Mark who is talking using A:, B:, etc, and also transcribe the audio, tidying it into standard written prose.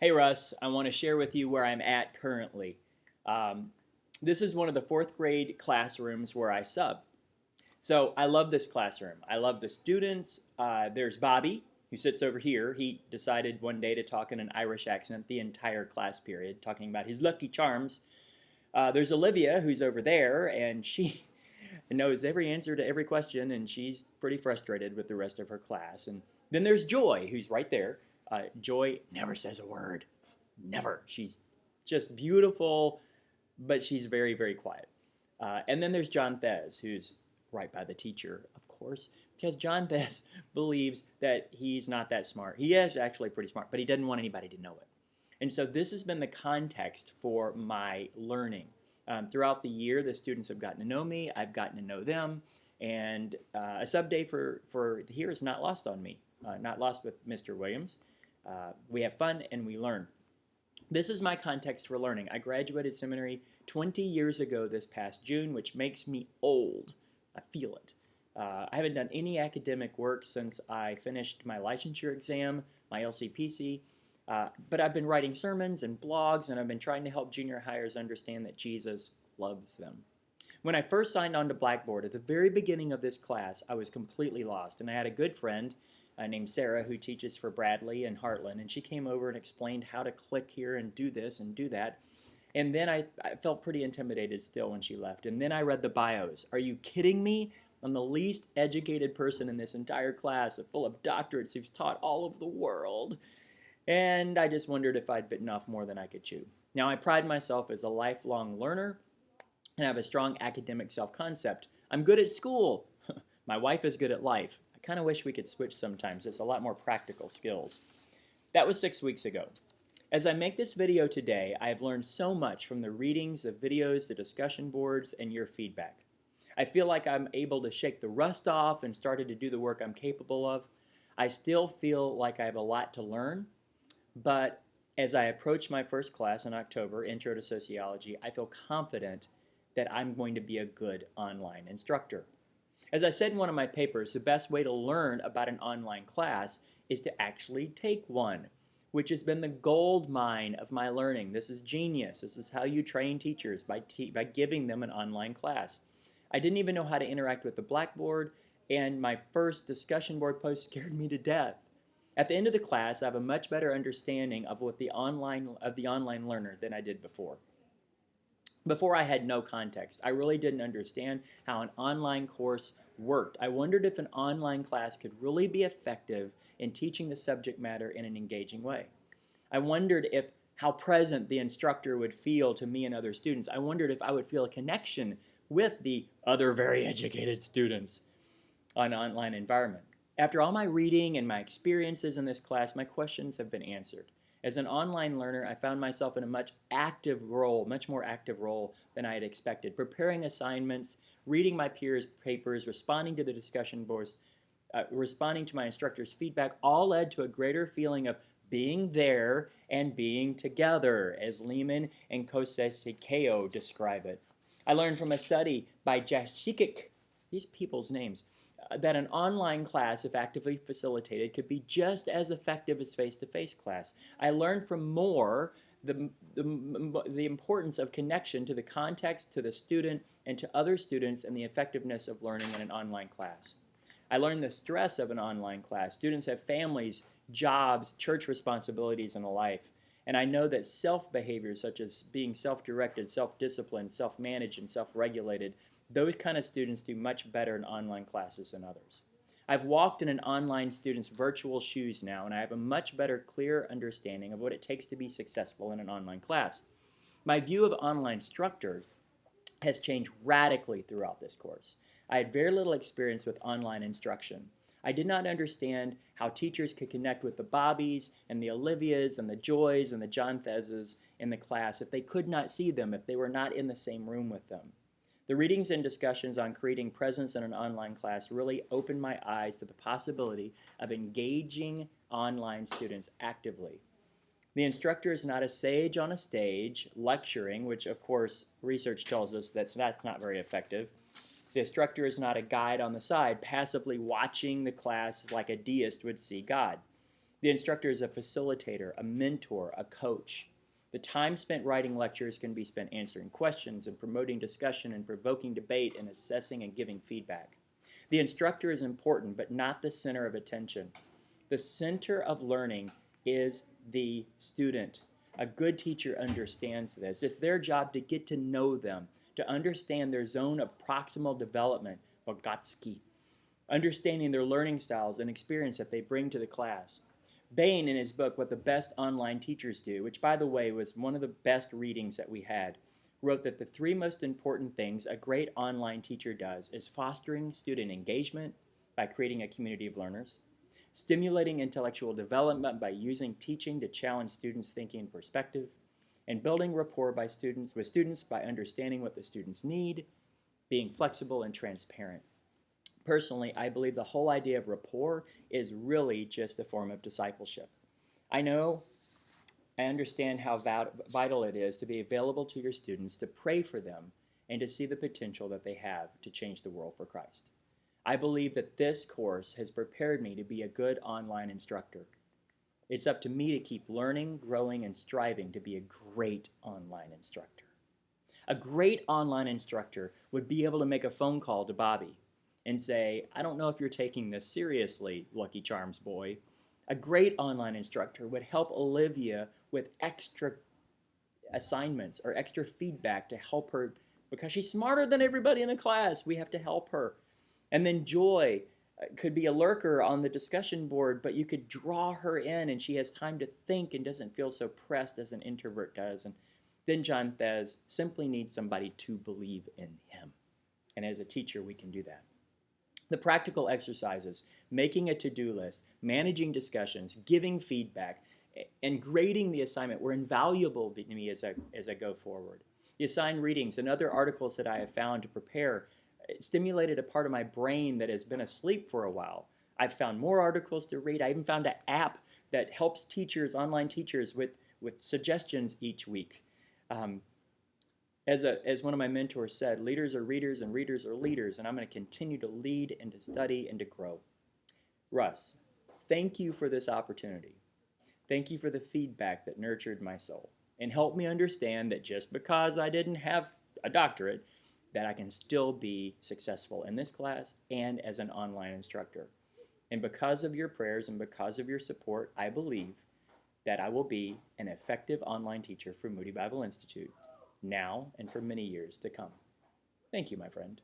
A: Hey Russ, I want to share with you where I'm at currently. Um, this is one of the fourth grade classrooms where I sub. So I love this classroom. I love the students. There's Bobby, who sits over here. He decided one day to talk in an Irish accent the entire class period, talking about his lucky charms. There's Olivia, who's over there, and she knows every answer to every question, and she's pretty frustrated with the rest of her class. And then there's Joy, who's right there. Joy never says a word. Never. She's just beautiful, but she's very, very quiet. And then there's John Thez, who's right by the teacher, of course, because John Thez believes that he's not that smart. He is actually pretty smart, but he doesn't want anybody to know it. And so this has been the context for my learning. Throughout the year, the students have gotten to know me. I've gotten to know them. And a sub day for here is not lost on me, not lost with Mr. Williams. We have fun and we learn. This is my context for learning. I graduated seminary 20 years ago this past June, which makes me old. I feel it. I haven't done any academic work since I finished my licensure exam, my LCPC, but I've been writing sermons and blogs, and I've been trying to help junior hires understand that Jesus loves them. When I first signed on to Blackboard at the very beginning of this class, I was completely lost, and I had a good friend named Sarah who teaches for Bradley and Heartland, and she came over and explained how to click here and do this and do that. And then I felt pretty intimidated still when she left. And then I read the bios. Are you kidding me? I'm the least educated person in this entire class, full of doctorates who've taught all over the world. And I just wondered if I'd bitten off more than I could chew. Now, I pride myself as a lifelong learner and I have a strong academic self-concept. I'm good at school. My wife is good at life. I kind of wish we could switch sometimes. It's a lot more practical skills. That was 6 weeks ago. As I make this video today, I have learned so much from the readings, the videos, the discussion boards, and your feedback. I feel like I'm able to shake the rust off and started to do the work I'm capable of. I still feel like I have a lot to learn, but as I approach my first class in October, Intro to Sociology, I feel confident that I'm going to be a good online instructor. As I said in one of my papers, the best way to learn about an online class is to actually take one, which has been the gold mine of my learning. This is genius. This is how you train teachers, by giving them an online class. I didn't even know how to interact with the Blackboard, and my first discussion board post scared me to death. At the end of the class, I have a much better understanding of the online learner than I did before. Before, I had no context. I really didn't understand how an online course worked. I wondered if an online class could really be effective in teaching the subject matter in an engaging way. I wondered if how present the instructor would feel to me and other students. I wondered if I would feel a connection with the other very educated students on an online environment. After all my reading and my experiences in this class, my questions have been answered. As an online learner, I found myself in a much more active role than I had expected, preparing assignments, reading my peers' papers, responding to the discussion boards, responding to my instructor's feedback, all led to a greater feeling of being there and being together, as Lehman and Kosesikeo describe it. I learned from a study by Jashikik, these people's names, that an online class, if actively facilitated, could be just as effective as face-to-face class. I learned from Moore the importance of connection to the context, to the student, and to other students, and the effectiveness of learning in an online class. I learned the stress of an online class. Students have families, jobs, church responsibilities, and a life. And I know that self-behaviors such as being self-directed, self-disciplined, self-managed, and self-regulated, those kind of students do much better in online classes than others. I've walked in an online student's virtual shoes now, and I have a much better, clear understanding of what it takes to be successful in an online class. My view of online instructors has changed radically throughout this course. I had very little experience with online instruction. I did not understand how teachers could connect with the Bobbies and the Olivias and the Joys and the John Thezes in the class if they could not see them, if they were not in the same room with them. The readings and discussions on creating presence in an online class really opened my eyes to the possibility of engaging online students actively. The instructor is not a sage on a stage lecturing, which of course research tells us that's not very effective. The instructor is not a guide on the side, passively watching the class like a deist would see God. The instructor is a facilitator, a mentor, a coach. The time spent writing lectures can be spent answering questions and promoting discussion and provoking debate and assessing and giving feedback. The instructor is important, but not the center of attention. The center of learning is the student. A good teacher understands this. It's their job to get to know them, to understand their zone of proximal development, Vygotsky, understanding their learning styles and experience that they bring to the class. Bain, in his book, What the Best Online Teachers Do, which, by the way, was one of the best readings that we had, wrote that the three most important things a great online teacher does is fostering student engagement by creating a community of learners, stimulating intellectual development by using teaching to challenge students' thinking and perspective, and building rapport with students by understanding what the students need, being flexible and transparent. Personally, I believe the whole idea of rapport is really just a form of discipleship. I understand how vital it is to be available to your students, to pray for them, and to see the potential that they have to change the world for Christ. I believe that this course has prepared me to be a good online instructor. It's up to me to keep learning, growing, and striving to be a great online instructor. A great online instructor would be able to make a phone call to Bobby and say, I don't know if you're taking this seriously, Lucky Charms boy. A great online instructor would help Olivia with extra assignments or extra feedback to help her because she's smarter than everybody in the class. We have to help her. And then Joy could be a lurker on the discussion board, but you could draw her in and she has time to think and doesn't feel so pressed as an introvert does. And then John Thez simply needs somebody to believe in him. And as a teacher, we can do that. The practical exercises, making a to-do list, managing discussions, giving feedback, and grading the assignment were invaluable to me as I go forward. The assigned readings and other articles that I have found to prepare stimulated a part of my brain that has been asleep for a while. I've found more articles to read. I even found an app that helps teachers, online teachers, with suggestions each week. As one of my mentors said, leaders are readers and readers are leaders, and I'm going to continue to lead and to study and to grow. Russ, thank you for this opportunity. Thank you for the feedback that nurtured my soul and helped me understand that just because I didn't have a doctorate, that I can still be successful in this class and as an online instructor. And because of your prayers and because of your support, I believe that I will be an effective online teacher for Moody Bible Institute now and for many years to come. Thank you, my friend.